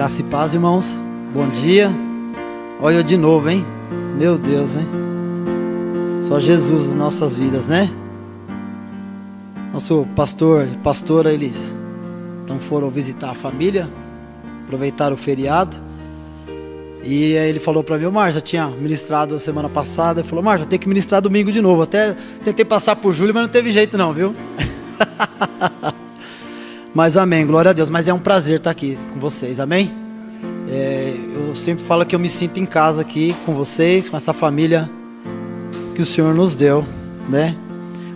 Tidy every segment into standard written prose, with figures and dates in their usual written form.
Graça e paz, irmãos. Bom dia. Olha eu de novo, hein? Meu Deus, hein? Só Jesus nas nossas vidas, né? Nosso pastor e pastora, eles então foram visitar a família, aproveitaram o feriado. E aí ele falou para mim: Márcio, já tinha ministrado a semana passada. Ele falou: Márcio, vou ter que ministrar domingo de novo. Até tentei passar por Júlio, mas não teve jeito não, viu? Mas amém, glória a Deus. Mas é um prazer estar aqui com vocês, amém? Eu sempre falo que eu me sinto em casa aqui com vocês, com essa família que o Senhor nos deu, né?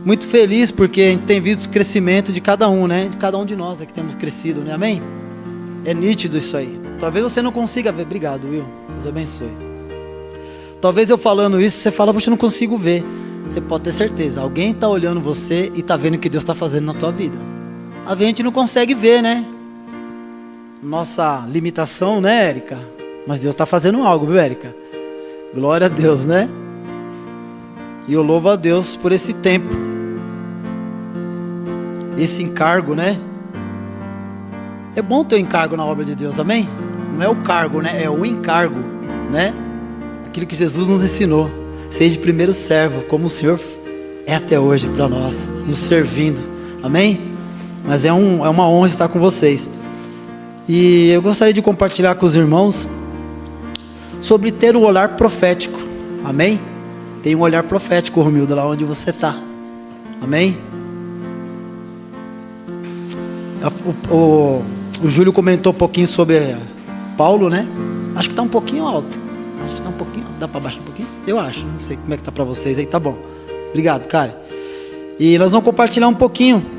Muito feliz porque a gente tem visto o crescimento de cada um, né? De cada um de nós que temos crescido, né? Amém? É nítido isso aí. Talvez você não consiga ver. Obrigado, Will. Deus abençoe. Talvez eu falando isso, você fala: poxa, eu não consigo ver. Você pode ter certeza, alguém está olhando você e está vendo o que Deus está fazendo na tua vida. A gente não consegue ver, né? Nossa limitação, né, Érica? Mas Deus está fazendo algo, viu, Érica? Glória a Deus, né? E eu louvo a Deus por esse tempo, esse encargo, né? É bom ter o encargo na obra de Deus, amém? Não é o cargo, né? É o encargo, né? Aquilo que Jesus nos ensinou. Seja primeiro servo, como o Senhor é até hoje para nós, nos servindo, amém? Mas é uma honra estar com vocês. E eu gostaria de compartilhar com os irmãos sobre ter um olhar profético, amém? Tem um olhar profético, Romildo, lá onde você está, amém? O Júlio comentou um pouquinho sobre Paulo, né? Acho que está um pouquinho alto. Acho que está um pouquinho. Dá para baixar um pouquinho? Eu acho. Não sei como é que está para vocês aí. Tá bom. Obrigado, cara. E nós vamos compartilhar um pouquinho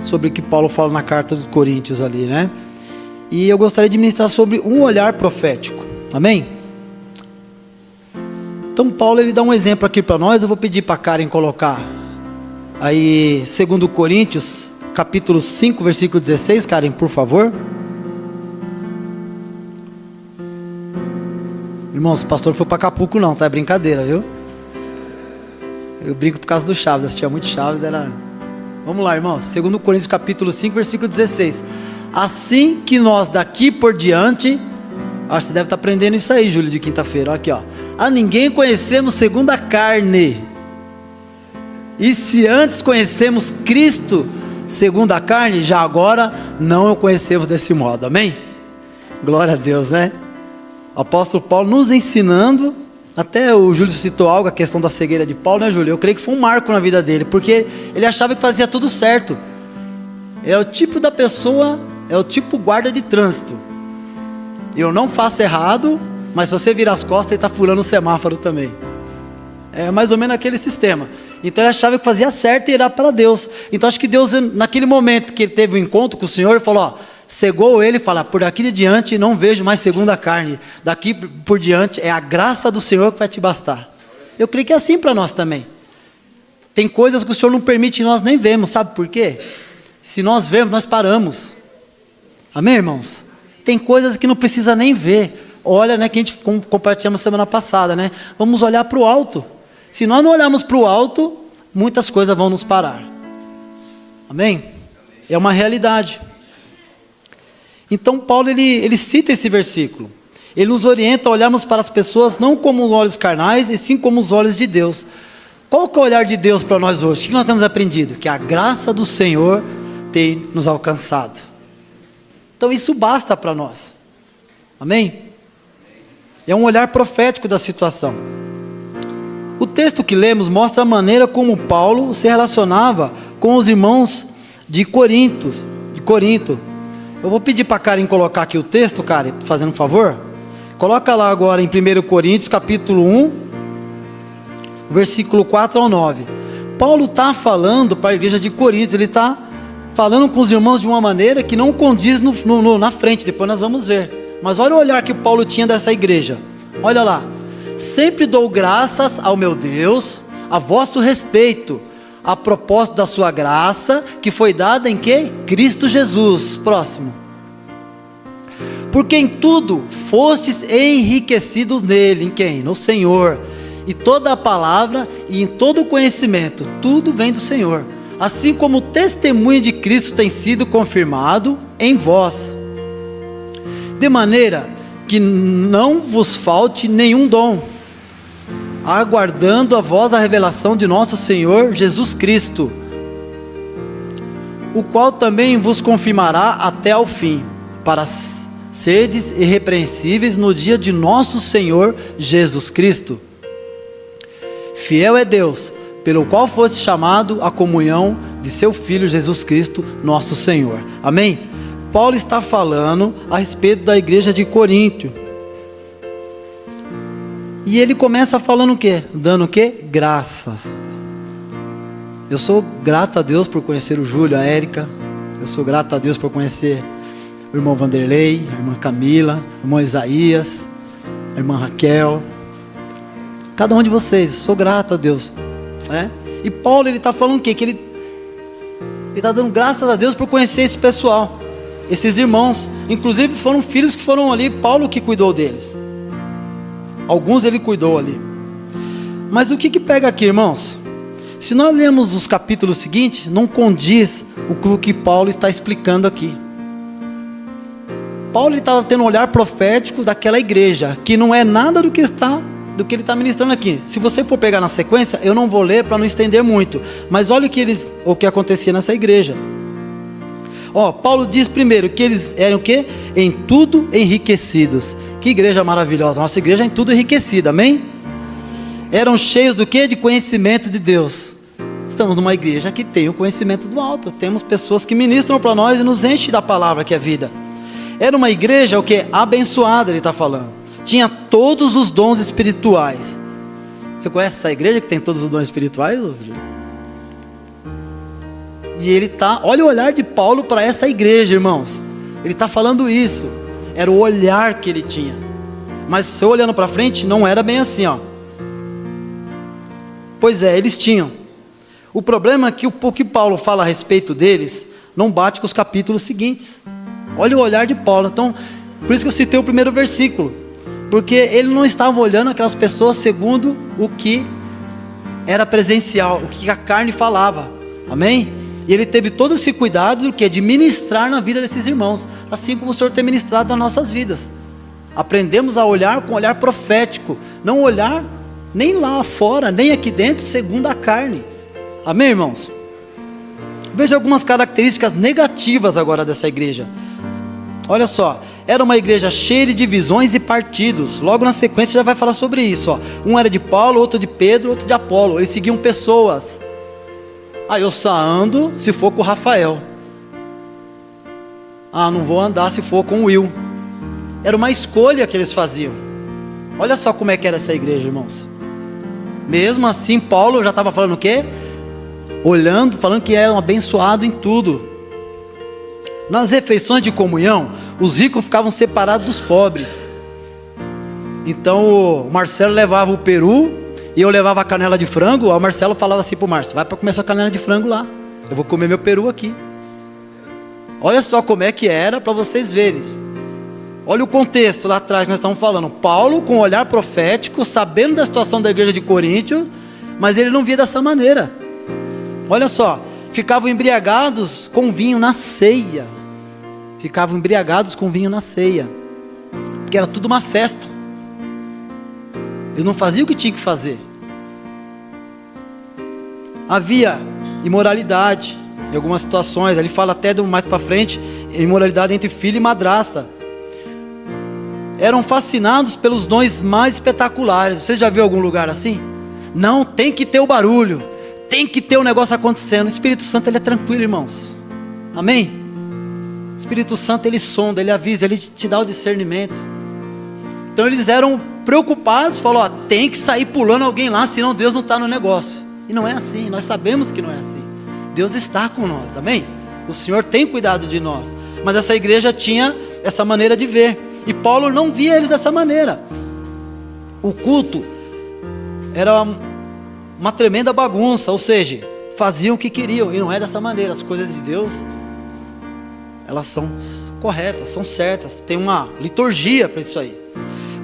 sobre o que Paulo fala na carta dos Coríntios ali, né? E eu gostaria de ministrar sobre um olhar profético. Amém? Então Paulo, ele dá um exemplo aqui para nós. Eu vou pedir para a Karen colocar aí 2 Coríntios capítulo 5, versículo 16, Karen, por favor. Irmãos, o pastor foi para Acapulco não, tá? É brincadeira, viu? Eu brinco por causa do Chaves, assistia muito Chaves, era... Vamos lá, irmãos, 2 Coríntios capítulo 5, versículo 16. Assim que nós daqui por diante... Acho que você deve estar aprendendo isso aí, Júlio, de quinta-feira. Aqui, ó. A ninguém conhecemos segundo a carne. E se antes conhecemos Cristo segundo a carne, já agora não o conhecemos desse modo. Amém? Glória a Deus, né? O apóstolo Paulo nos ensinando. Até o Júlio citou algo, a questão da cegueira de Paulo, né, Júlio? Eu creio que foi um marco na vida dele, porque ele achava que fazia tudo certo. É o tipo da pessoa, é o tipo guarda de trânsito. Eu não faço errado, mas se você virar as costas, ele está furando o semáforo também. É mais ou menos aquele sistema. Então ele achava que fazia certo e era para Deus. Então acho que Deus, naquele momento que ele teve um encontro com o Senhor, ele falou, ó, cegou ele e falou: por aqui de diante não vejo mais segundo a carne. Daqui por diante é a graça do Senhor que vai te bastar. Eu creio que é assim para nós também. Tem coisas que o Senhor não permite e nós nem vemos. Sabe por quê? Se nós vemos, nós paramos. Amém, irmãos? Tem coisas que não precisa nem ver. Olha, né, que a gente compartilhamos semana passada, né? Vamos olhar para o alto. Se nós não olharmos para o alto, muitas coisas vão nos parar. Amém? É uma realidade. Então Paulo, ele cita esse versículo. Ele nos orienta a olharmos para as pessoas não como os olhos carnais, e sim como os olhos de Deus. Qual que é o olhar de Deus para nós hoje? O que nós temos aprendido? Que a graça do Senhor tem nos alcançado. Então isso basta para nós. Amém? É um olhar profético da situação. O texto que lemos mostra a maneira como Paulo se relacionava com os irmãos de Corinto. Eu vou pedir para a Karen colocar aqui o texto, Karen, fazendo um favor. Coloca lá agora em 1 Coríntios capítulo 1, versículo 4 ao 9. Paulo está falando para a igreja de Corinto, ele está falando com os irmãos de uma maneira que não condiz na frente, depois nós vamos ver. Mas olha o olhar que Paulo tinha dessa igreja. Olha lá. Sempre dou graças ao meu Deus, a vosso respeito, a propósito da sua graça, que foi dada em quem? Cristo Jesus. Próximo. Porque em tudo fostes enriquecidos nele. Em quem? No Senhor. E toda a palavra e em todo o conhecimento, tudo vem do Senhor. Assim como o testemunho de Cristo tem sido confirmado em vós. de maneira que não vos falte nenhum dom, aguardando a vós a revelação de nosso Senhor Jesus Cristo, o qual também vos confirmará até ao fim, para serdes irrepreensíveis no dia de nosso Senhor Jesus Cristo. Fiel é Deus, pelo qual foste chamado à comunhão de seu Filho Jesus Cristo, nosso Senhor. Amém? Paulo está falando a respeito da igreja de Corinto. E ele começa falando o quê? Dando o quê? Graças. Eu sou grato a Deus por conhecer o Júlio, a Érica. Eu sou grato a Deus por conhecer o irmão Vanderlei, a irmã Camila, o irmão Isaías, a irmã Raquel. Cada um de vocês, sou grato a Deus. E Paulo, ele está falando o quê? Que ele está dando graças a Deus por conhecer esse pessoal, esses irmãos. Inclusive foram filhos que foram ali, Paulo que cuidou deles. Alguns ele cuidou ali. Mas o que pega aqui, irmãos? Se nós lermos os capítulos seguintes, não condiz o que Paulo está explicando aqui. Paulo estava tendo um olhar profético daquela igreja, que não é nada do que ele está ministrando aqui. Se você for pegar na sequência, eu não vou ler para não estender muito, mas olha o que acontecia nessa igreja. Paulo diz primeiro que eles eram o quê? Em tudo enriquecidos. Que igreja maravilhosa, nossa igreja é em tudo enriquecida, amém? Eram cheios do quê? De conhecimento de Deus. Estamos numa igreja que tem o conhecimento do alto, temos pessoas que ministram para nós e nos enchem da palavra que é vida. Era uma igreja o quê? Abençoada, ele está falando. Tinha todos os dons espirituais. Você conhece essa igreja que tem todos os dons espirituais? E ele está, olha o olhar de Paulo para essa igreja, irmãos. Ele está falando isso. Era o olhar que ele tinha. Mas se eu olhando para frente, não era bem assim, Pois é, eles tinham. O problema é que o que Paulo fala a respeito deles não bate com os capítulos seguintes. Olha o olhar de Paulo. Então, por isso que eu citei o primeiro versículo. Porque ele não estava olhando aquelas pessoas segundo o que era presencial, o que a carne falava. Amém? E ele teve todo esse cuidado do que? De ministrar na vida desses irmãos, assim como o Senhor tem ministrado nas nossas vidas. Aprendemos a olhar com um olhar profético, não olhar nem lá fora, nem aqui dentro, segundo a carne. Amém, irmãos? Veja algumas características negativas agora dessa igreja. Olha só, era uma igreja cheia de divisões e partidos. Logo na sequência já vai falar sobre isso. Um era de Paulo, outro de Pedro, outro de Apolo. Eles seguiam pessoas. Eu só ando se for com o Rafael. Não vou andar se for com o Will. Era uma escolha que eles faziam. Olha só como é que era essa igreja, irmãos. Mesmo assim, Paulo já estava falando o quê? Olhando, falando que era um abençoado em tudo. Nas refeições de comunhão, os ricos ficavam separados dos pobres. Então o Marcelo levava o peru e eu levava a canela de frango. O Marcelo falava assim para o Márcio: vai para comer sua canela de frango lá, eu vou comer meu peru aqui. Olha só como é que era, para vocês verem. Olha o contexto lá atrás que nós estamos falando. Paulo com um olhar profético, sabendo da situação da igreja de Corinto, mas ele não via dessa maneira. Olha só, ficavam embriagados com vinho na ceia. Ficavam embriagados com vinho na ceia, porque era tudo uma festa. Eles não faziam o que tinham que fazer. Havia imoralidade em algumas situações. Ele fala até mais para frente, imoralidade entre filho e madrasta. Eram fascinados pelos dons mais espetaculares. Você já viu algum lugar assim? Não, tem que ter o barulho, tem que ter o negócio acontecendo. O Espírito Santo, ele é tranquilo, irmãos. Amém? O Espírito Santo, ele sonda, ele avisa, ele te dá o discernimento. Então eles eram preocupados, falou: tem que sair pulando alguém lá, senão Deus não está no negócio. E não é assim, nós sabemos que não é assim. Deus está com nós, amém? O Senhor tem cuidado de nós. Mas essa igreja tinha essa maneira de ver, e Paulo não via eles dessa maneira. O culto era uma tremenda bagunça, ou seja, faziam o que queriam, e não é dessa maneira. As coisas de Deus, elas são corretas, são certas, tem uma liturgia para isso aí.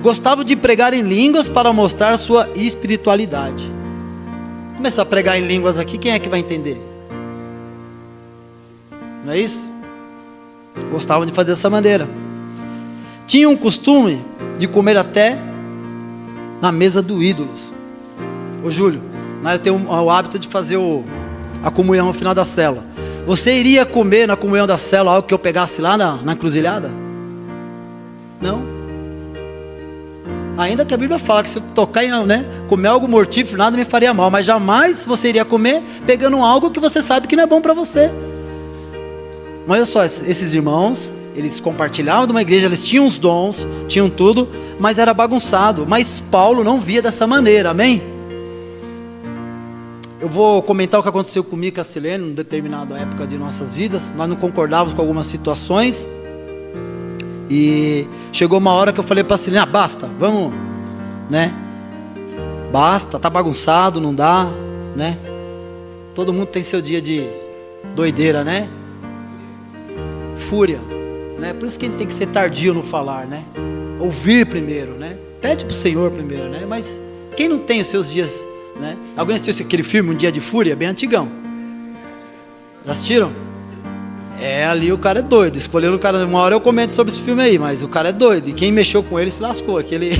Gostavam de pregar em línguas para mostrar sua espiritualidade. Começar a pregar em línguas aqui, quem é que vai entender? Não é isso? Gostavam de fazer dessa maneira. tinham o costume de comer até na mesa do ídolos. Ô Júlio, nós temos o hábito de fazer a comunhão no final da célula. Você iria comer na comunhão da célula algo que eu pegasse lá na encruzilhada? Não. Ainda que a Bíblia fala que se eu tocar em, comer algo mortífero, nada me faria mal. Mas jamais você iria comer pegando algo que você sabe que não é bom para você. Mas olha só, esses irmãos, eles compartilhavam de uma igreja, eles tinham os dons, tinham tudo, mas era bagunçado. Mas Paulo não via dessa maneira, amém? Eu vou comentar o que aconteceu comigo e com a Silene, em determinada época de nossas vidas. Nós não concordávamos com algumas situações. E chegou uma hora que eu falei para a Silene, basta, vamos, basta, tá bagunçado, não dá, todo mundo tem seu dia de doideira, fúria, por isso que a gente tem que ser tardio no falar, ouvir primeiro, pede para o Senhor primeiro, mas quem não tem os seus dias, alguém assistiu aquele filme, Um Dia de Fúria, bem antigão, já assistiram? Ali o cara é doido, escolhendo o cara, uma hora eu comento sobre esse filme aí, mas o cara é doido, e quem mexeu com ele se lascou, aquele,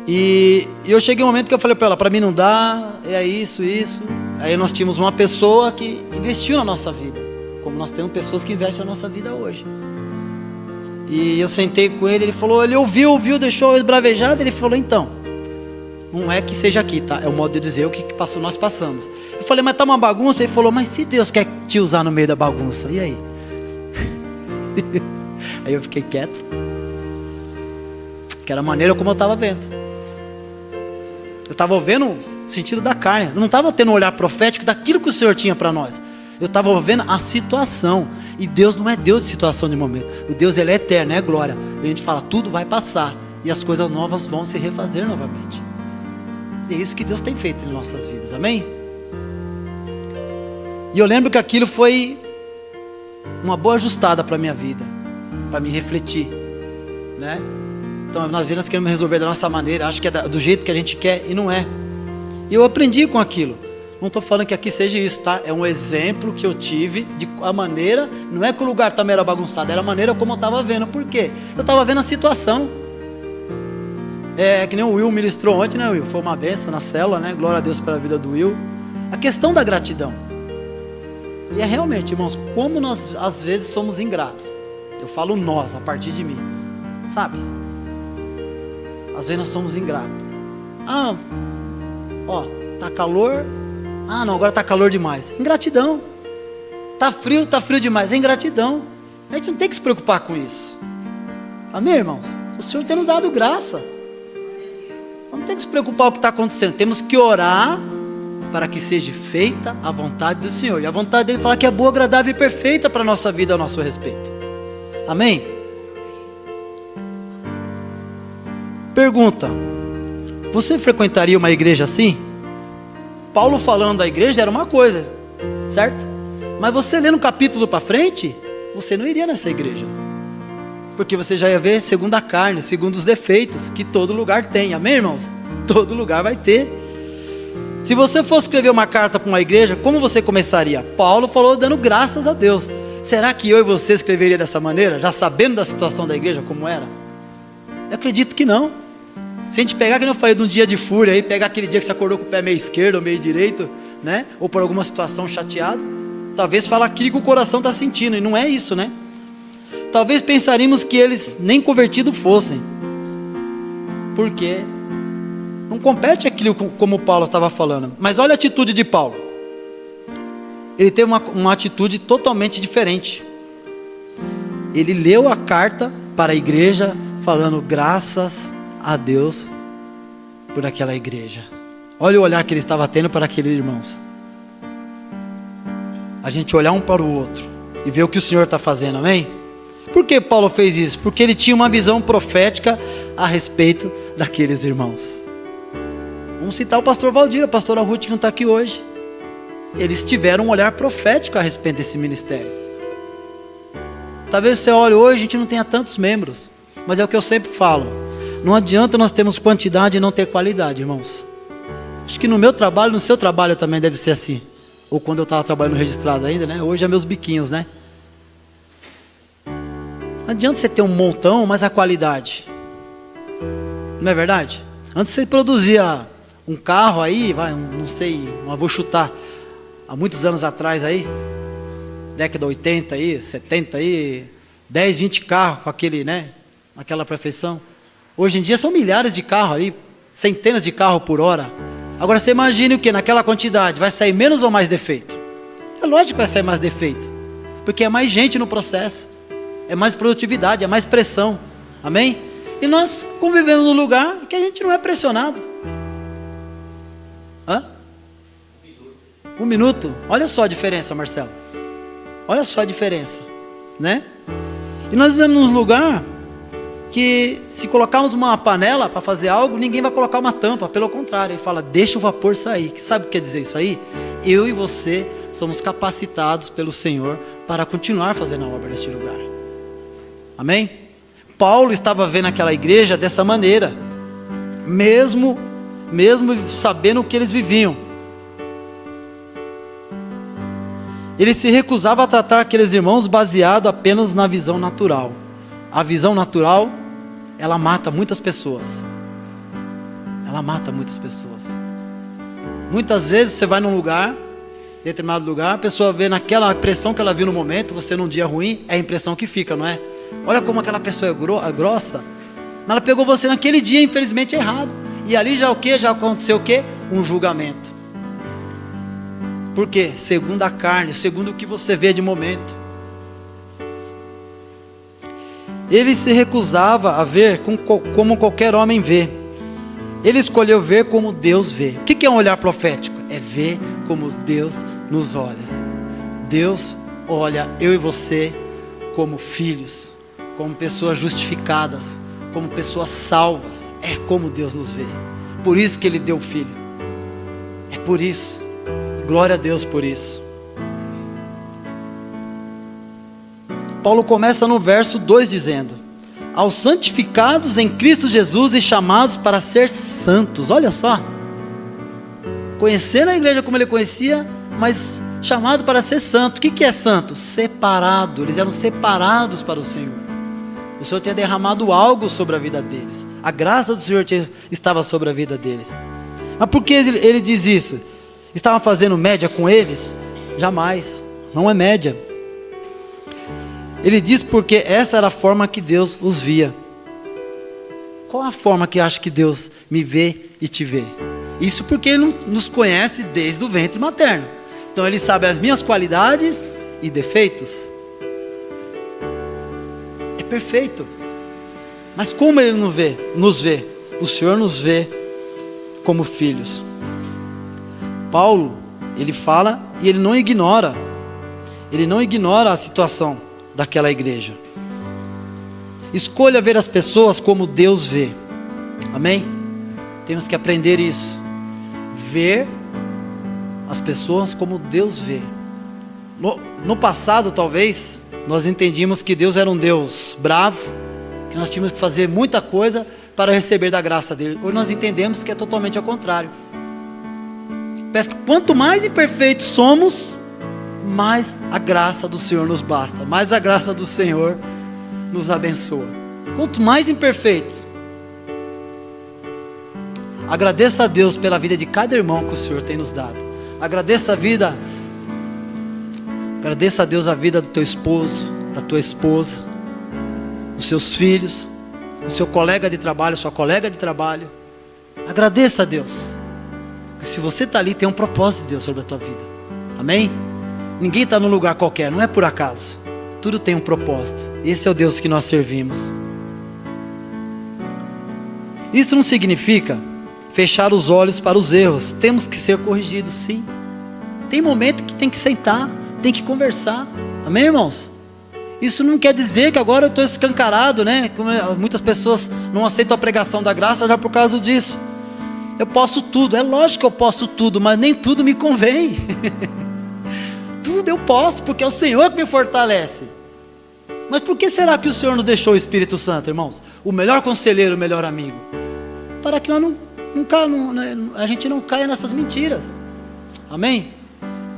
E eu cheguei um momento que eu falei para ela, para mim não dá, é isso, aí nós tínhamos uma pessoa que investiu na nossa vida, como nós temos pessoas que investem na nossa vida hoje, e eu sentei com ele, ele falou, ele ouviu, deixou esbravejado, ele falou, então, não é que seja aqui, tá? É o modo de dizer o que passou, nós passamos. Eu falei, mas tá uma bagunça? Ele falou, mas se Deus quer te usar no meio da bagunça, e aí? Aí eu fiquei quieto, que era a maneira como eu estava vendo. Eu estava vendo o sentido da carne, eu não estava tendo um olhar profético daquilo que o Senhor tinha para nós. Eu estava vendo a situação, e Deus não é Deus de situação de momento. O Deus, Ele é eterno, é glória. A gente fala, tudo vai passar, e as coisas novas vão se refazer novamente. É isso que Deus tem feito em nossas vidas, amém? E eu lembro que aquilo foi uma boa ajustada para a minha vida, para me refletir, Então nós vezes queremos resolver da nossa maneira, acho que é do jeito que a gente quer, e não é. E eu aprendi com aquilo. Não estou falando que aqui seja isso, tá? É um exemplo que eu tive de a maneira, não é que o lugar também era bagunçado, era a maneira como eu estava vendo. Por quê? Eu estava vendo a situação. É que nem o Will ministrou ontem, Will? Foi uma bênção na célula, Glória a Deus pela vida do Will. A questão da gratidão. E é realmente, irmãos, como nós às vezes somos ingratos. Eu falo nós, a partir de mim. Sabe? Às vezes nós somos ingratos. Tá calor. Não, agora tá calor demais. Ingratidão. Tá frio demais. É ingratidão. A gente não tem que se preocupar com isso. Amém, irmãos? O Senhor tem nos dado graça. Não tem que se preocupar com o que está acontecendo. Temos que orar para que seja feita a vontade do Senhor. E a vontade dele fala que é boa, agradável e perfeita para a nossa vida, ao nosso respeito. Amém? Pergunta: você frequentaria uma igreja assim? Paulo falando da igreja era uma coisa, certo? Mas você lendo o capítulo para frente, você não iria nessa igreja. Porque você já ia ver segundo a carne, segundo os defeitos que todo lugar tem, amém, irmãos? Todo lugar vai ter. Se você fosse escrever uma carta para uma igreja, como você começaria? Paulo falou dando graças a Deus. Será que eu e você escreveria dessa maneira, já sabendo da situação da igreja como era? Eu acredito que não. Se a gente pegar, que eu falei de um dia de fúria, aí pegar aquele dia que você acordou com o pé meio esquerdo ou meio direito, ou por alguma situação chateado, talvez falar aquilo que o coração está sentindo, e não é isso, Talvez pensaríamos que eles nem convertidos fossem, porque não compete aquilo como Paulo estava falando. Mas olha a atitude de Paulo. Ele teve uma atitude totalmente diferente. Ele leu a carta para a igreja falando graças a Deus por aquela igreja. Olha o olhar que ele estava tendo para aqueles irmãos. A gente olhar um para o outro e ver o que o Senhor está fazendo, amém? Por que Paulo fez isso? Porque ele tinha uma visão profética a respeito daqueles irmãos. Vamos citar o pastor Valdir, a pastora Ruth que não está aqui hoje. Eles tiveram um olhar profético a respeito desse ministério. Talvez você olhe hoje, a gente não tenha tantos membros, mas é o que eu sempre falo. Não adianta nós termos quantidade e não ter qualidade, irmãos. Acho que no meu trabalho, no seu trabalho também deve ser assim. Ou quando eu estava trabalhando registrado ainda, Hoje é meus biquinhos, Não adianta você ter um montão, mas a qualidade. Não é verdade? Antes você produzia um carro aí, não sei, mas vou chutar, há muitos anos atrás aí, década 80 aí, 70 aí, 10, 20 carros com aquele, né, aquela perfeição. Hoje em dia são milhares de carros ali, centenas de carros por hora. Agora você imagine o que? Naquela quantidade, vai sair menos ou mais defeito? É lógico que vai sair mais defeito, porque é mais gente no processo, é mais produtividade, é mais pressão, amém? E nós convivemos num lugar que a gente não é pressionado. Hã? 1 minuto, olha só a diferença, Marcelo, olha só a diferença, né? E nós vivemos num lugar que se colocarmos uma panela para fazer algo, ninguém vai colocar uma tampa, pelo contrário, ele fala, deixa o vapor sair. Sabe o que quer dizer isso aí? Eu e você somos capacitados pelo Senhor para continuar fazendo a obra neste lugar, amém? Paulo estava vendo aquela igreja dessa maneira, mesmo sabendo o que eles viviam. Ele se recusava a tratar aqueles irmãos baseado apenas na visão natural. A visão natural, ela mata muitas pessoas. Ela mata muitas pessoas. Muitas vezes você vai num lugar, determinado lugar, a pessoa vê naquela impressão que ela viu no momento, você num dia ruim, é a impressão que fica, não é? Olha como aquela pessoa é grossa. Mas ela pegou você naquele dia, infelizmente, errado. E ali já o que? Já aconteceu o que? Um julgamento. Por quê? Segundo a carne, segundo o que você vê de momento. Ele se recusava a ver como qualquer homem vê. Ele escolheu ver como Deus vê. O que é um olhar profético? É ver como Deus nos olha. Deus olha eu e você como filhos, como pessoas justificadas, como pessoas salvas. É como Deus nos vê. Por isso que Ele deu o Filho. É por isso. Glória a Deus por isso. Paulo começa no verso 2 dizendo: aos santificados em Cristo Jesus e chamados para ser santos. Olha só. Conhecendo a igreja como ele conhecia, mas chamado para ser santo. O que é santo? Separado. Eles eram separados para o Senhor. O Senhor tinha derramado algo sobre a vida deles. A graça do Senhor estava sobre a vida deles. Mas por que ele diz isso? Estava fazendo média com eles? Jamais. Não é média. Ele diz porque essa era a forma que Deus os via. Qual a forma que acha que Deus me vê e te vê? Isso porque Ele nos conhece desde o ventre materno. Então Ele sabe as minhas qualidades e defeitos. É perfeito. Mas como Ele nos vê? O Senhor nos vê como filhos. Paulo, ele fala e ele não ignora. Ele não ignora a situação daquela igreja. Escolha ver as pessoas como Deus vê. Amém? Temos que aprender isso. Ver as pessoas como Deus vê. No passado, talvez, nós entendíamos que Deus era um Deus bravo, que nós tínhamos que fazer muita coisa para receber da graça dele. Hoje nós entendemos que é totalmente ao contrário. Parece que quanto mais imperfeitos somos, mais a graça do Senhor nos basta, mais a graça do Senhor nos abençoa. Quanto mais imperfeitos, agradeça a Deus pela vida de cada irmão que o Senhor tem nos dado. Agradeça a Deus a vida do teu esposo, da tua esposa, dos seus filhos, do seu colega de trabalho, sua colega de trabalho. Agradeça a Deus. Se você está ali, tem um propósito de Deus sobre a tua vida. Amém? Ninguém está num lugar qualquer, não é por acaso. Tudo tem um propósito. Esse é o Deus que nós servimos. Isso não significa fechar os olhos para os erros. Temos que ser corrigidos, sim. Tem momento que tem que sentar, tem que conversar. Amém, irmãos? Isso não quer dizer que agora eu estou escancarado, né? Muitas pessoas não aceitam a pregação da graça já por causa disso. Eu posso tudo, é lógico que eu posso tudo, mas nem tudo me convém. Tudo eu posso, porque é o Senhor que me fortalece. Mas por que será que o Senhor nos deixou o Espírito Santo, irmãos? O melhor conselheiro, o melhor amigo. Para que nós a gente não caia nessas mentiras. Amém?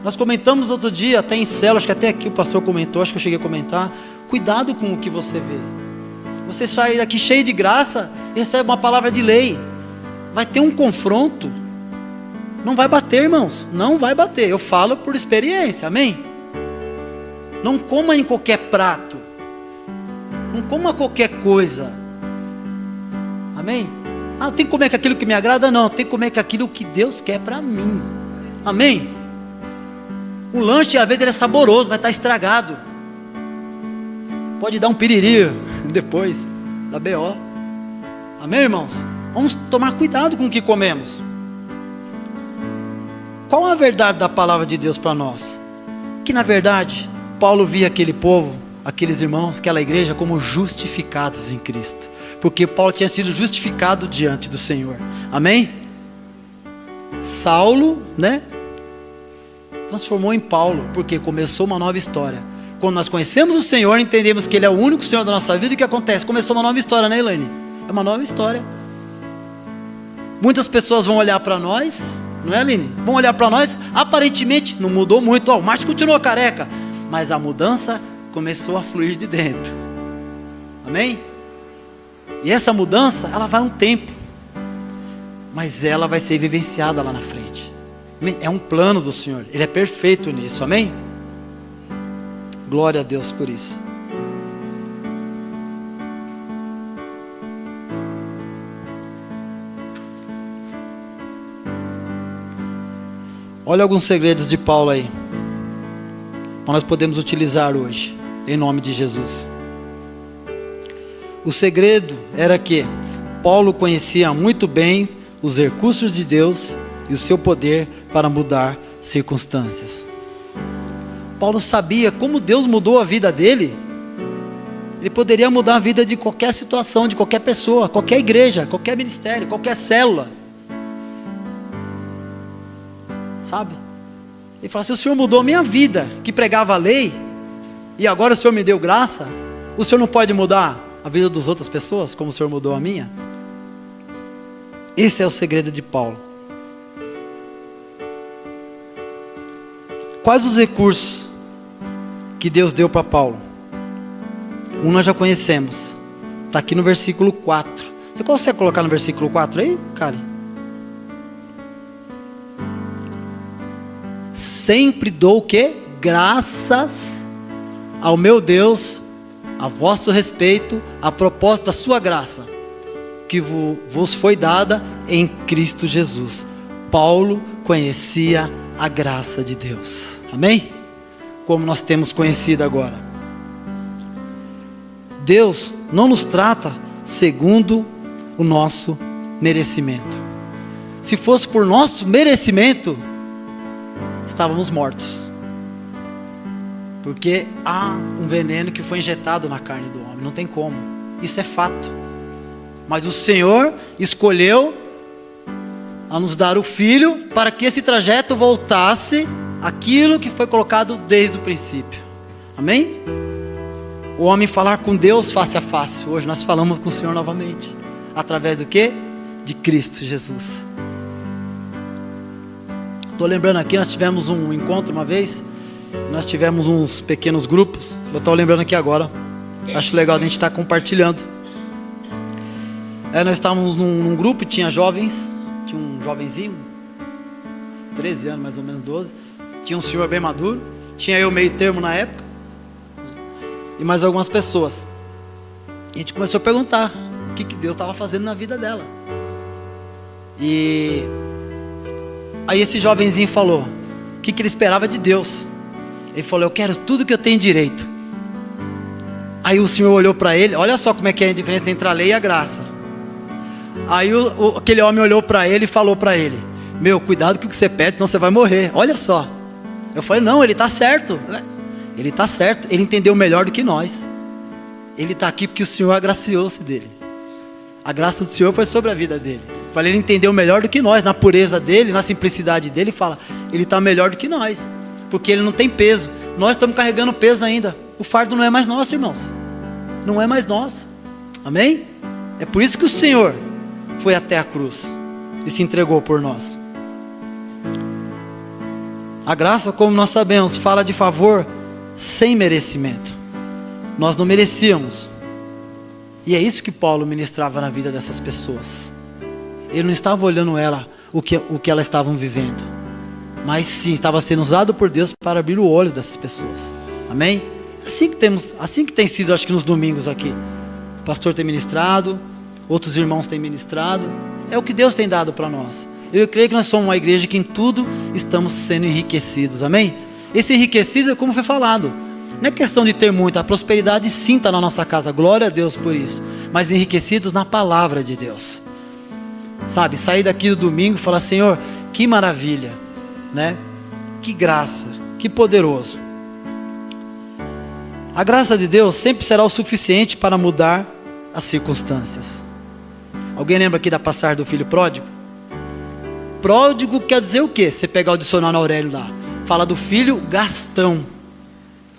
Nós comentamos outro dia, até em célula, acho que até aqui o pastor comentou, acho que eu cheguei a comentar. Cuidado com o que você vê. Você sai daqui cheio de graça e recebe uma palavra de lei. Vai ter um confronto. Não vai bater, irmãos. Não vai bater. Eu falo por experiência, amém? Não coma em qualquer prato. Não coma qualquer coisa. Amém? Ah, tem que comer aquilo que me agrada? Não, tem que comer aquilo que Deus quer para mim. Amém? O lanche às vezes ele é saboroso, mas está estragado. Pode dar um piriri depois da BO. Amém, irmãos? Vamos tomar cuidado com o que comemos. Qual a verdade da palavra de Deus para nós? Que na verdade Paulo via aquele povo, aqueles irmãos, aquela igreja como justificados em Cristo, porque Paulo tinha sido justificado diante do Senhor. Amém? Saulo, transformou em Paulo, porque começou uma nova história. Quando nós conhecemos o Senhor, entendemos que Ele é o único Senhor da nossa vida. E o que acontece? Começou uma nova história, né, Elaine? É uma nova história. Muitas pessoas vão olhar para nós, não é, Aline? Vão olhar para nós, aparentemente não mudou muito. O Márcio continuou careca, mas a mudança começou a fluir de dentro. Amém? E essa mudança, ela vai um tempo, mas ela vai ser vivenciada lá na frente. É um plano do Senhor, Ele é perfeito nisso, amém? Glória a Deus por isso. Olha alguns segredos de Paulo aí, para nós podemos utilizar hoje, em nome de Jesus. O segredo era que Paulo conhecia muito bem os recursos de Deus e o seu poder para mudar circunstâncias. Paulo sabia como Deus mudou a vida dele. Ele poderia mudar a vida de qualquer situação, de qualquer pessoa, qualquer igreja, qualquer ministério, qualquer célula. Sabe? Ele fala assim: o Senhor mudou a minha vida, que pregava a lei, e agora o Senhor me deu graça. O Senhor não pode mudar a vida das outras pessoas, como o Senhor mudou a minha? Esse é o segredo de Paulo. Quais os recursos que Deus deu para Paulo? Um nós já conhecemos, está aqui no versículo 4. Você consegue colocar no versículo 4 aí, Karen? Sempre dou o quê? Graças ao meu Deus, a vosso respeito, a propósito da sua graça, que vos foi dada em Cristo Jesus. Paulo conhecia a graça de Deus, amém? Como nós temos conhecido agora. Deus não nos trata segundo o nosso merecimento. Se fosse por nosso merecimento, estávamos mortos, porque há um veneno que foi injetado na carne do homem, não tem como, isso é fato. Mas o Senhor escolheu a nos dar o Filho, para que esse trajeto voltasse aquilo que foi colocado desde o princípio, amém? O homem falar com Deus face a face. Hoje nós falamos com o Senhor novamente, através do quê? De Cristo Jesus. Estou lembrando aqui, nós tivemos um encontro uma vez, nós tivemos uns pequenos grupos, eu estou lembrando aqui agora, acho legal a gente estar compartilhando. Nós estávamos num grupo, tinha jovens, tinha um jovenzinho, 13 anos mais ou menos, 12, tinha um senhor bem maduro, tinha eu meio termo na época, e mais algumas pessoas. E a gente começou a perguntar o que Deus estava fazendo na vida dela. E aí esse jovenzinho falou o que ele esperava de Deus. Ele falou: eu quero tudo que eu tenho direito. Aí o Senhor olhou para ele, olha só como é que é a diferença entre a lei e a graça. Aí aquele homem olhou para ele e falou para ele: meu, cuidado com o que você pede, senão você vai morrer. Olha só. Eu falei: não, ele está certo. Ele está certo, ele entendeu melhor do que nós. Ele está aqui porque o Senhor agraciou-se dele. A graça do Senhor foi sobre a vida dele. Eu falei: ele entendeu melhor do que nós, na pureza dele, na simplicidade dele. Fala, ele está melhor do que nós, porque ele não tem peso. Nós estamos carregando peso ainda. O fardo não é mais nosso, irmãos. Não é mais nosso, amém? É por isso que o Senhor foi até a cruz e se entregou por nós. A graça, como nós sabemos, fala de favor sem merecimento. Nós não merecíamos. E é isso que Paulo ministrava na vida dessas pessoas. Ele não estava olhando o que elas estavam vivendo, mas sim, estava sendo usado por Deus para abrir o olho dessas pessoas. Amém? Assim que tem sido, acho que nos domingos aqui. O pastor tem ministrado, outros irmãos têm ministrado. É o que Deus tem dado para nós. Eu creio que nós somos uma igreja que em tudo estamos sendo enriquecidos. Amém? Esse enriquecido é como foi falado. Não é questão de ter muito. A prosperidade sim está na nossa casa. Glória a Deus por isso. Mas enriquecidos na palavra de Deus. Sabe? Sair daqui do domingo e falar: Senhor, que maravilha, né? Que graça, que poderoso. A graça de Deus sempre será o suficiente para mudar as circunstâncias. Alguém lembra aqui da passagem do filho pródigo? Pródigo quer dizer o quê? Você pegar o dicionário Aurélio lá, fala do filho gastão.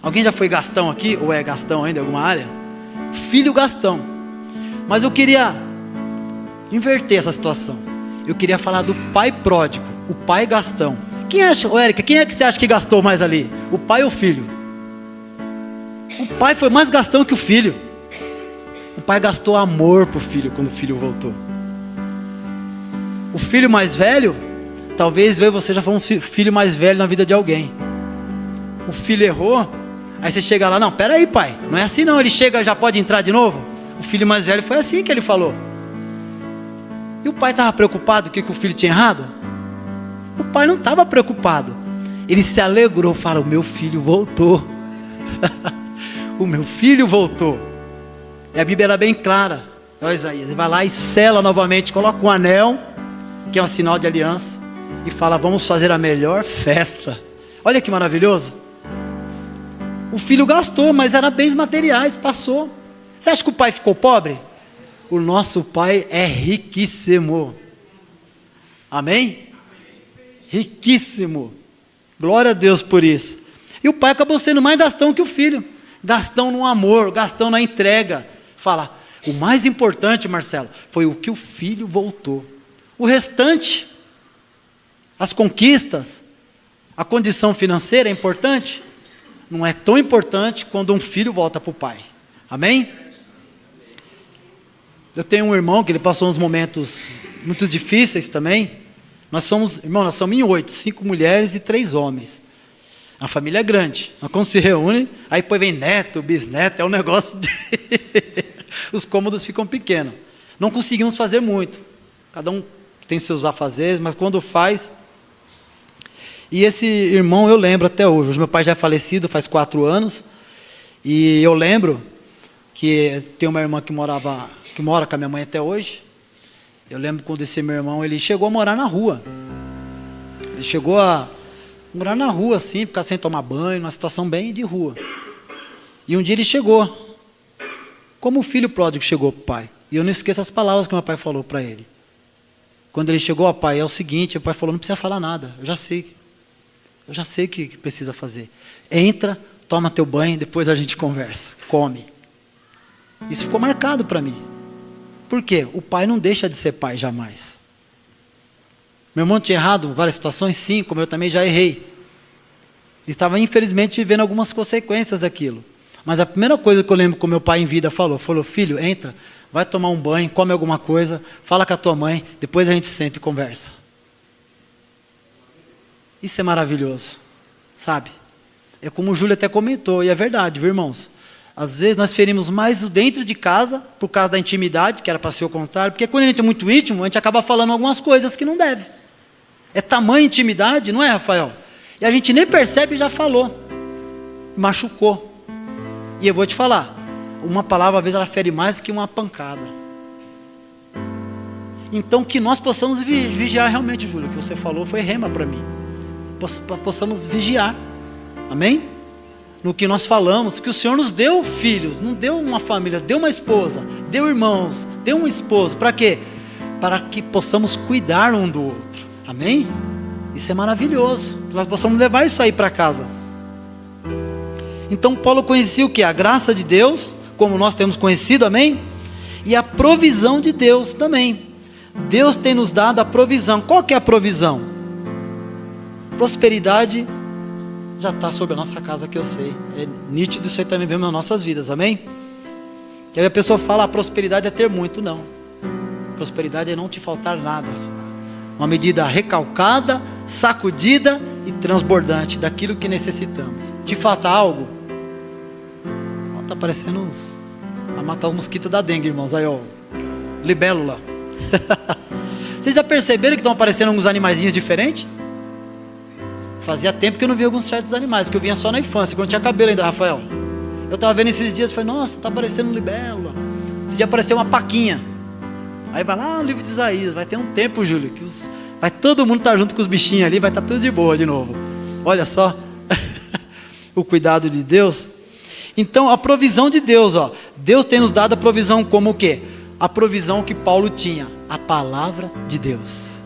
Alguém já foi gastão aqui? Ou é gastão ainda em alguma área? Filho gastão. Mas eu queria inverter essa situação. Eu queria falar do pai pródigo, o pai gastão. Quem acha, Érica, quem é que você acha que gastou mais ali? O pai ou o filho? O pai foi mais gastão que o filho. O pai gastou amor pro filho quando o filho voltou. O filho mais velho, talvez eu e você já foi um filho mais velho na vida de alguém. O filho errou, aí você chega lá: não, peraí pai, não é assim não, ele chega já pode entrar de novo. O filho mais velho foi assim que ele falou. E o pai estava preocupado com o que o filho tinha errado? O pai não estava preocupado. Ele se alegrou, fala: o meu filho voltou. O meu filho voltou. E a Bíblia era bem clara. Ó Isaías, ele vai lá e sela novamente, coloca um anel, que é um sinal de aliança, e fala: vamos fazer a melhor festa. Olha que maravilhoso. O filho gastou, mas era bens materiais, passou. Você acha que o pai ficou pobre? O nosso pai é riquíssimo. Amém? Riquíssimo. Glória a Deus por isso. E o pai acabou sendo mais gastão que o filho. Gastão no amor, gastão na entrega. Fala: o mais importante, Marcelo, foi o que o filho voltou. O restante, as conquistas, a condição financeira é importante? Não é tão importante quando um filho volta para o pai. Amém? Eu tenho um irmão que ele passou uns momentos muito difíceis também. Nós somos em 8, 5 mulheres e 3 homens. A família é grande. Nós quando se reúne, aí depois vem neto, bisneto, é um negócio de... Os cômodos ficam pequenos. Não conseguimos fazer muito. Cada um tem seus afazeres, mas quando faz... E esse irmão eu lembro até hoje. Meu pai já é falecido faz 4 anos. E eu lembro que tem uma irmã que mora com a minha mãe até hoje. Eu lembro quando esse meu irmão, ele chegou a morar na rua. Ele chegou a morar na rua assim, ficar sem tomar banho, numa situação bem de rua. E um dia ele chegou, como o filho pródigo chegou para o pai. E eu não esqueço as palavras que meu pai falou para ele. Quando ele chegou, pai, é o seguinte, o pai falou: não precisa falar nada, eu já sei o que precisa fazer. Entra, toma teu banho, depois a gente conversa, come. Isso ficou marcado para mim. Por quê? O pai não deixa de ser pai jamais. Meu irmão tinha errado em várias situações? Sim, como eu também já errei. Estava infelizmente vivendo algumas consequências daquilo. Mas a primeira coisa que eu lembro que o meu pai em vida falou: filho, entra, vai tomar um banho, come alguma coisa, fala com a tua mãe, depois a gente senta e conversa. Isso é maravilhoso, sabe? É como o Júlio até comentou, e é verdade, viu, irmãos? Às vezes nós ferimos mais o dentro de casa, por causa da intimidade, que era para ser o contrário, porque quando a gente é muito íntimo, a gente acaba falando algumas coisas que não deve. É tamanha intimidade, não é, Rafael? E a gente nem percebe e já falou. Machucou. E eu vou te falar, uma palavra às vezes ela fere mais que uma pancada. Então que nós possamos vigiar realmente, Júlio, o que você falou foi rema para mim. Possamos vigiar. Amém? No que nós falamos, que o Senhor nos deu filhos, não deu uma família, deu uma esposa, deu irmãos, deu um esposo. Para quê? Para que possamos cuidar um do outro. Amém? Isso é maravilhoso. Nós possamos levar isso aí para casa. Então Paulo conhecia o que? A graça de Deus, como nós temos conhecido, amém? E a provisão de Deus também. Deus tem nos dado a provisão. Qual que é a provisão? Prosperidade já está sobre a nossa casa, que eu sei. É nítido isso aí também vendo nas nossas vidas, amém? E aí a pessoa fala, a prosperidade é ter muito. Não. Prosperidade é não te faltar nada. Uma medida recalcada, sacudida e transbordante daquilo que necessitamos. Te falta algo? Está parecendo uns... a matar os mosquitos da dengue, irmãos. Aí, ó, libélula. Vocês já perceberam que estão aparecendo alguns animaizinhos diferentes? Fazia tempo que eu não via alguns certos animais, que eu vinha só na infância, quando tinha cabelo ainda, Rafael. Eu estava vendo esses dias e falei, nossa, está aparecendo um libélula. Esse dia apareceu uma paquinha. Aí vai lá no livro de Isaías, vai ter um tempo, Júlio, que vai todo mundo estar junto com os bichinhos ali, vai estar tudo de boa de novo. Olha só, o cuidado de Deus. Então, a provisão de Deus, ó. Deus tem nos dado a provisão como o quê? A provisão que Paulo tinha, a palavra de Deus.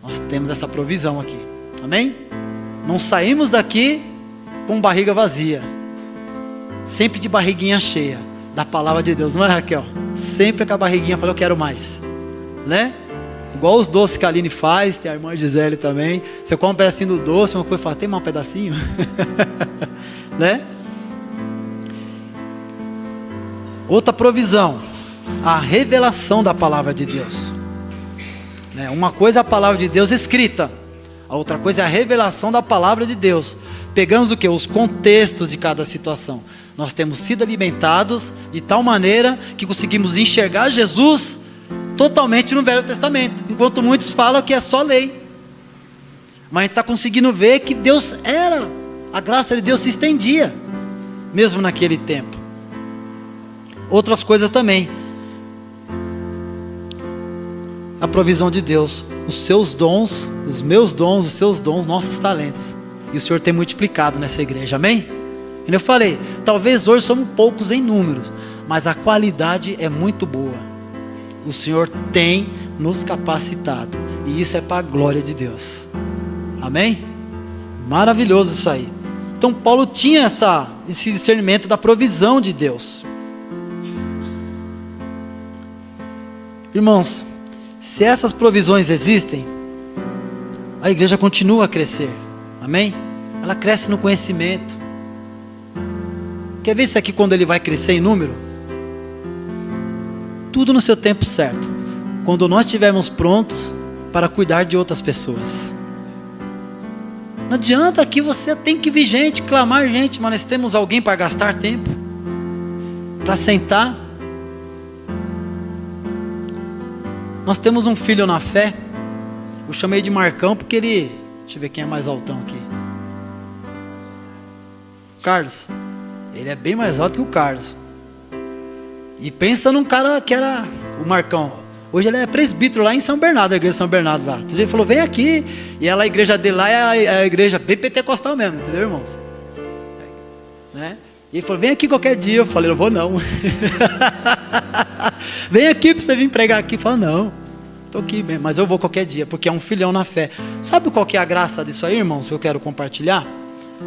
Nós temos essa provisão aqui, amém? Não saímos daqui com barriga vazia, sempre de barriguinha cheia da palavra de Deus, não é, Raquel? Sempre com a barriguinha, falou, eu quero mais, né? Igual os doces que a Aline faz, tem a irmã Gisele também. Você come um pedacinho do doce, uma coisa, fala, tem mais um pedacinho? Né? Outra provisão, a revelação da palavra de Deus. Uma coisa é a palavra de Deus escrita, a outra coisa é a revelação da palavra de Deus. Pegamos o que? Os contextos de cada situação. Nós temos sido alimentados de tal maneira que conseguimos enxergar Jesus totalmente no Velho Testamento, enquanto muitos falam que é só lei. Mas a gente está conseguindo ver que Deus era, a graça de Deus se estendia, mesmo naquele tempo. Outras coisas também, a provisão de Deus, os seus dons, os meus dons, os seus dons, nossos talentos, e o Senhor tem multiplicado nessa igreja, amém? E eu falei, talvez hoje somos poucos em números, mas a qualidade é muito boa. O Senhor tem nos capacitado, e isso é para a glória de Deus, amém? Maravilhoso isso aí. Então Paulo tinha esse discernimento da provisão de Deus. Irmãos, se essas provisões existem, a igreja continua a crescer, amém? Ela cresce no conhecimento. Quer ver isso aqui quando ele vai crescer em número? Tudo no seu tempo certo, quando nós estivermos prontos para cuidar de outras pessoas. Não adianta que você tem que vir gente, clamar gente, mas nós temos alguém para gastar tempo, para sentar. Nós temos um filho na fé, eu chamei de Marcão porque ele, deixa eu ver quem é mais altão aqui, Carlos, ele é bem mais alto que o Carlos, e pensa num cara que era o Marcão, hoje ele é presbítero lá em São Bernardo, a igreja de São Bernardo lá, ele falou, vem aqui, e ela, a igreja dele lá é a igreja bem pentecostal mesmo, entendeu, irmãos? Né? E ele falou, vem aqui qualquer dia. Eu falei, eu vou não. Vem aqui para você vir pregar aqui. Eu falei, não, estou aqui mesmo, mas eu vou qualquer dia, porque é um filhão na fé. Sabe qual que é a graça disso aí, irmãos, que eu quero compartilhar?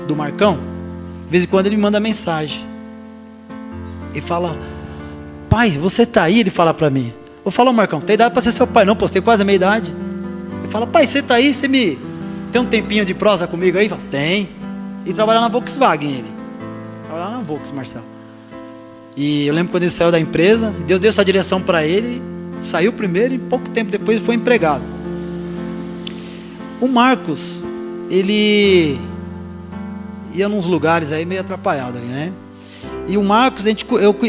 Do Marcão? De vez em quando ele me manda mensagem. Ele fala, pai, você está aí? Ele fala para mim. Eu falo, Marcão, tem idade para ser seu pai? Não, pô, você tem quase a meia idade. Ele fala, pai, você está aí? Você tem um tempinho de prosa comigo aí? Eu falo, tem. E trabalha na Volkswagen ele. Lá na Volks, Marcelo. E eu lembro quando ele saiu da empresa, Deus deu essa direção para ele, saiu primeiro e pouco tempo depois foi empregado. O Marcos, ele ia nos lugares aí meio atrapalhado ali, né? E o Marcos,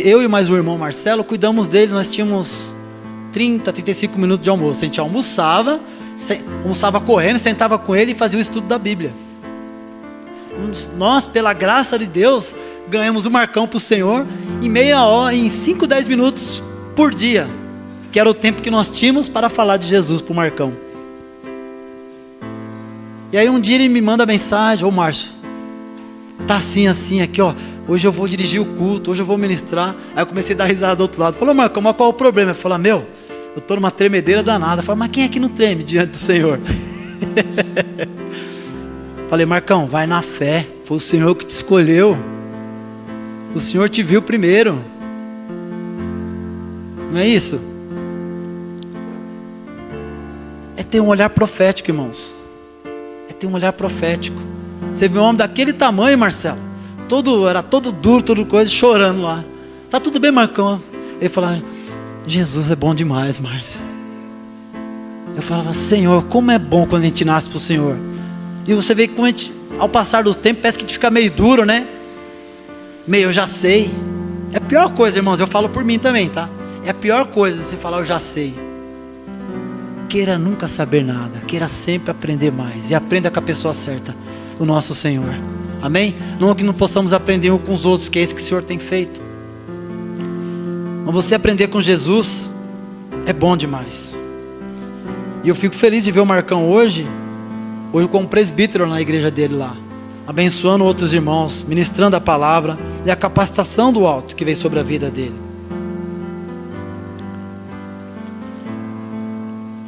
eu e mais o irmão Marcelo, cuidamos dele, nós tínhamos 30, 35 minutos de almoço. A gente almoçava correndo, sentava com ele e fazia o estudo da Bíblia. Nós, pela graça de Deus, ganhamos o Marcão para o Senhor em meia hora, em 5, 10 minutos por dia, que era o tempo que nós tínhamos para falar de Jesus para o Marcão. E aí um dia ele me manda mensagem, ô Márcio, tá assim aqui ó, hoje eu vou dirigir o culto, hoje eu vou ministrar. Aí eu comecei a dar risada do outro lado, falou, Marcão, mas qual é o problema? Eu falei, eu estou numa tremedeira danada. Eu falei, mas quem é que não treme diante do Senhor? Falei, Marcão, vai na fé, foi o Senhor que te escolheu, o Senhor te viu primeiro, não é isso? É ter um olhar profético, irmãos, é tem um olhar profético. Você viu um homem daquele tamanho, Marcelo, era todo duro, toda coisa, chorando lá. Tá tudo bem, Marcão? Ele falava: Jesus é bom demais, Márcio. Eu falava: Senhor, como é bom quando a gente nasce pro Senhor. E você vê que quando a gente, ao passar do tempo, parece que a gente fica meio duro, né? Meio, eu já sei. É a pior coisa, irmãos, eu falo por mim também, tá? É a pior coisa você falar: eu já sei. Queira nunca saber nada, queira sempre aprender mais. E aprenda com a pessoa certa, o nosso Senhor. Amém? Não que não possamos aprender um com os outros, que é isso que o Senhor tem feito. Mas você aprender com Jesus é bom demais. E eu fico feliz de ver o Marcão hoje como presbítero na igreja dele lá, abençoando outros irmãos, ministrando a palavra e a capacitação do alto que veio sobre a vida dele.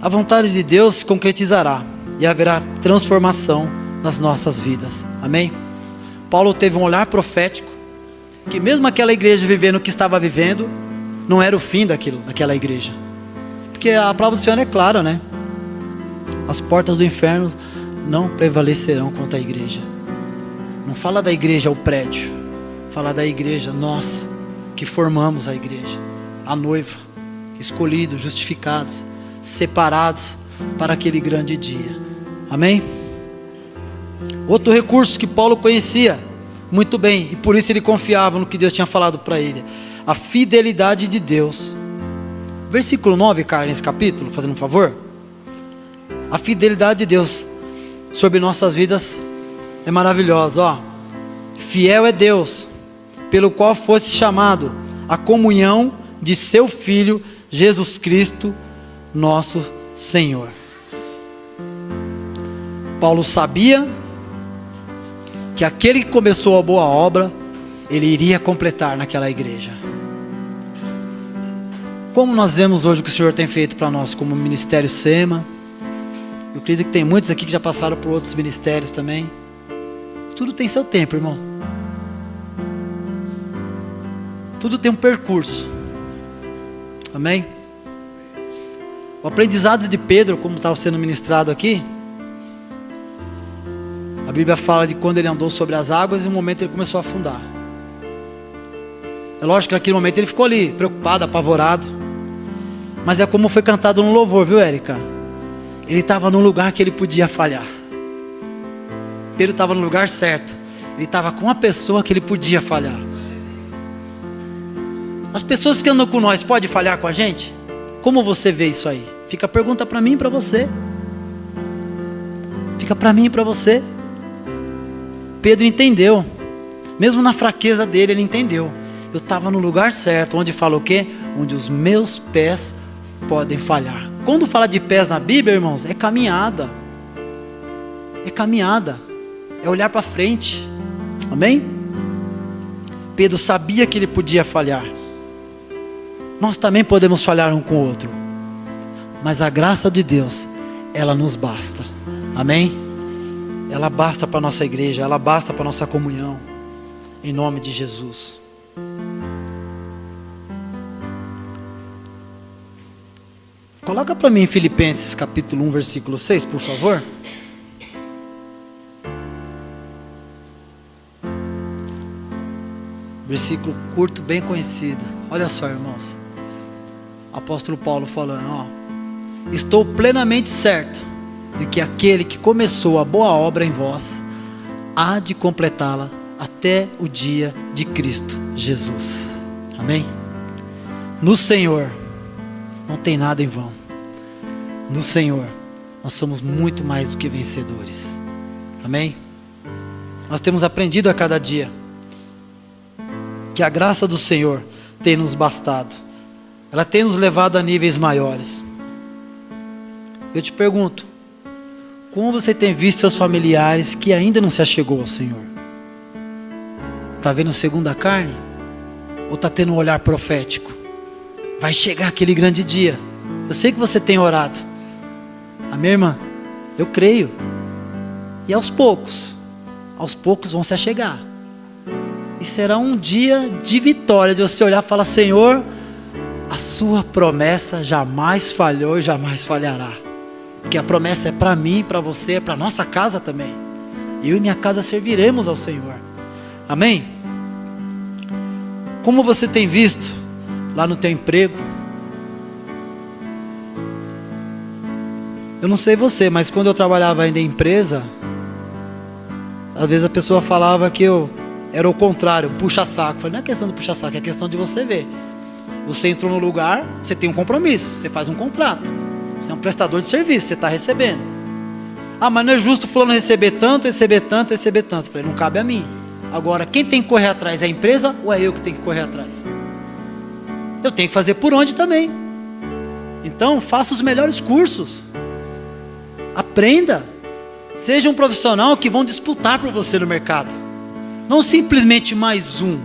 A vontade de Deus se concretizará e haverá transformação nas nossas vidas. Amém? Paulo teve um olhar profético, que mesmo aquela igreja vivendo o que estava vivendo, não era o fim daquela igreja. Porque a palavra do Senhor é clara, né? As portas do inferno não prevalecerão contra a igreja. Não fala da igreja, o prédio. Fala da igreja, nós que formamos a igreja, a noiva, escolhidos, justificados, separados para aquele grande dia. Amém? Outro recurso que Paulo conhecia muito bem, e por isso ele confiava no que Deus tinha falado para ele: a fidelidade de Deus. Versículo 9, cara, nesse capítulo, fazendo um favor. A fidelidade de Deus sobre nossas vidas é maravilhosa, ó. Fiel é Deus, pelo qual foste chamado à comunhão de seu Filho Jesus Cristo, nosso Senhor. Paulo sabia que aquele que começou a boa obra, ele iria completar naquela igreja. Como nós vemos hoje o que o Senhor tem feito para nós como Ministério SEMA, eu acredito que tem muitos aqui que já passaram por outros ministérios também. Tudo tem seu tempo, irmão. Tudo tem um percurso. Amém? O aprendizado de Pedro, como estava sendo ministrado aqui, a Bíblia fala de quando ele andou sobre as águas e no momento ele começou a afundar. É lógico que naquele momento ele ficou ali, preocupado, apavorado. Mas é como foi cantado no louvor, viu, Érica? Ele estava num lugar que ele podia falhar. Pedro estava no lugar certo. Ele estava com uma pessoa que ele podia falhar. As pessoas que andam com nós podem falhar com a gente? Como você vê isso aí? Fica a pergunta para mim e para você. Fica para mim e para você. Pedro entendeu. Mesmo na fraqueza dele, ele entendeu. Eu estava no lugar certo, onde fala o quê? Onde os meus pés podem falhar. Quando fala de pés na Bíblia, irmãos, é caminhada. É caminhada. É olhar para frente. Amém? Pedro sabia que ele podia falhar. Nós também podemos falhar um com o outro. Mas a graça de Deus, ela nos basta. Amém? Ela basta para a nossa igreja, ela basta para a nossa comunhão. Em nome de Jesus. Coloca para mim Filipenses capítulo 1, versículo 6, por favor. Versículo curto, bem conhecido. Olha só, irmãos. Apóstolo Paulo falando, ó: estou plenamente certo de que aquele que começou a boa obra em vós há de completá-la até o dia de Cristo Jesus. Amém? No Senhor não tem nada em vão. No Senhor nós somos muito mais do que vencedores. Amém? Nós temos aprendido a cada dia que a graça do Senhor tem nos bastado. Ela tem nos levado a níveis maiores. Eu te pergunto, como você tem visto seus familiares que ainda não se achegou ao Senhor? Está vendo segundo a carne? Ou está tendo um olhar profético? Vai chegar aquele grande dia. Eu sei que você tem orado. A minha irmã, eu creio. E aos poucos vão se achegar. E será um dia de vitória, de você olhar e falar: Senhor, a sua promessa jamais falhou e jamais falhará. Porque a promessa é para mim, para você, é para nossa casa também. Eu e minha casa serviremos ao Senhor. Amém? Como você tem visto lá no teu emprego? Eu não sei você, mas quando eu trabalhava ainda em empresa, às vezes a pessoa falava que eu era o contrário, puxa-saco. Eu falei, não é questão de puxa-saco, é questão de você ver. Você entrou no lugar, você tem um compromisso, você faz um contrato. Você é um prestador de serviço, você está recebendo. Ah, mas não é justo fulano receber tanto, receber tanto, receber tanto. Eu falei, não cabe a mim. Agora, quem tem que correr atrás é a empresa ou é eu que tenho que correr atrás? Eu tenho que fazer por onde também. Então, faça os melhores cursos. Aprenda. Seja um profissional que vão disputar por você no mercado. Não simplesmente mais um.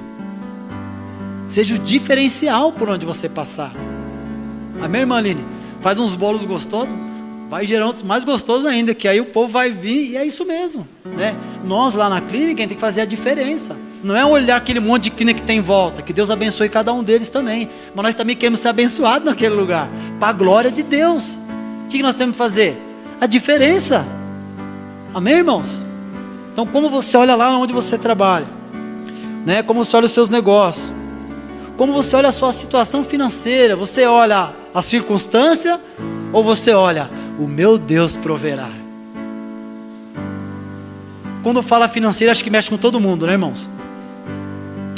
Seja o diferencial por onde você passar. Amém, irmã Aline? Faz uns bolos gostosos, vai gerar outros mais gostosos ainda, que aí o povo vai vir e é isso mesmo, né? Nós lá na clínica, a gente tem que fazer a diferença. Não é olhar aquele monte de clínica que tem em volta, que Deus abençoe cada um deles também. Mas nós também queremos ser abençoados naquele lugar, para a glória de Deus. O que nós temos que fazer? A diferença. Amém, irmãos? Então, como você olha lá onde você trabalha, né? Como você olha os seus negócios, como você olha a sua situação financeira, você olha a circunstância ou você olha, o meu Deus proverá? Quando fala financeiro, acho que mexe com todo mundo, né, irmãos?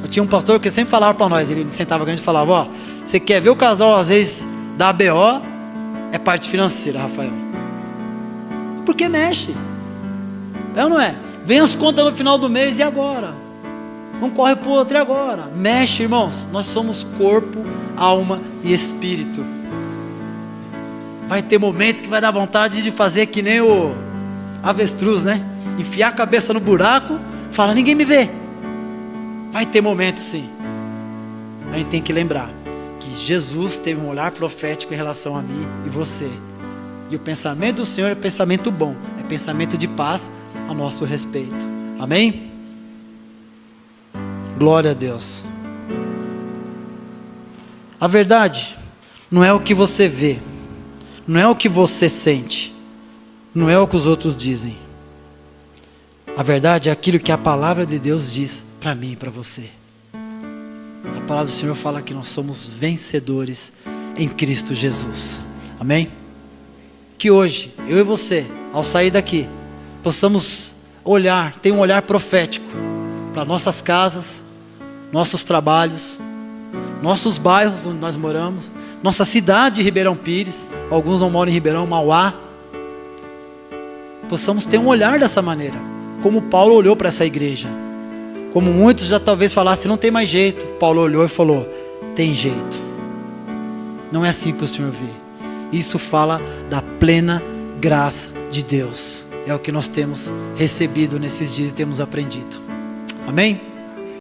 Eu tinha um pastor que sempre falava para nós, ele sentava com a gente e falava, ó, você quer ver o casal às vezes da BO, é parte financeira, Rafael. Porque mexe. É ou não é? Vem as contas no final do mês e agora? Um corre para o outro e agora? Mexe, irmãos. Nós somos corpo, alma e espírito. Vai ter momento que vai dar vontade de fazer que nem o avestruz, né? Enfiar a cabeça no buraco, fala, ninguém me vê. Vai ter momento sim. A gente tem que lembrar que Jesus teve um olhar profético em relação a mim e você. E o pensamento do Senhor é pensamento bom, é pensamento de paz a nosso respeito. Amém? Glória a Deus. A verdade não é o que você vê, não é o que você sente, não é o que os outros dizem. A verdade é aquilo que a palavra de Deus diz para mim e para você. A palavra do Senhor fala que nós somos vencedores em Cristo Jesus. Amém? Que hoje, eu e você, ao sair daqui, possamos olhar, ter um olhar profético para nossas casas, nossos trabalhos, nossos bairros onde nós moramos, nossa cidade de Ribeirão Pires, alguns não moram em Ribeirão, Mauá. Possamos ter um olhar dessa maneira, como Paulo olhou para essa igreja. Como muitos já talvez falassem, não tem mais jeito. Paulo olhou e falou, tem jeito. Não é assim que o Senhor vê. Isso fala da plena graça de Deus. É o que nós temos recebido nesses dias e temos aprendido. Amém?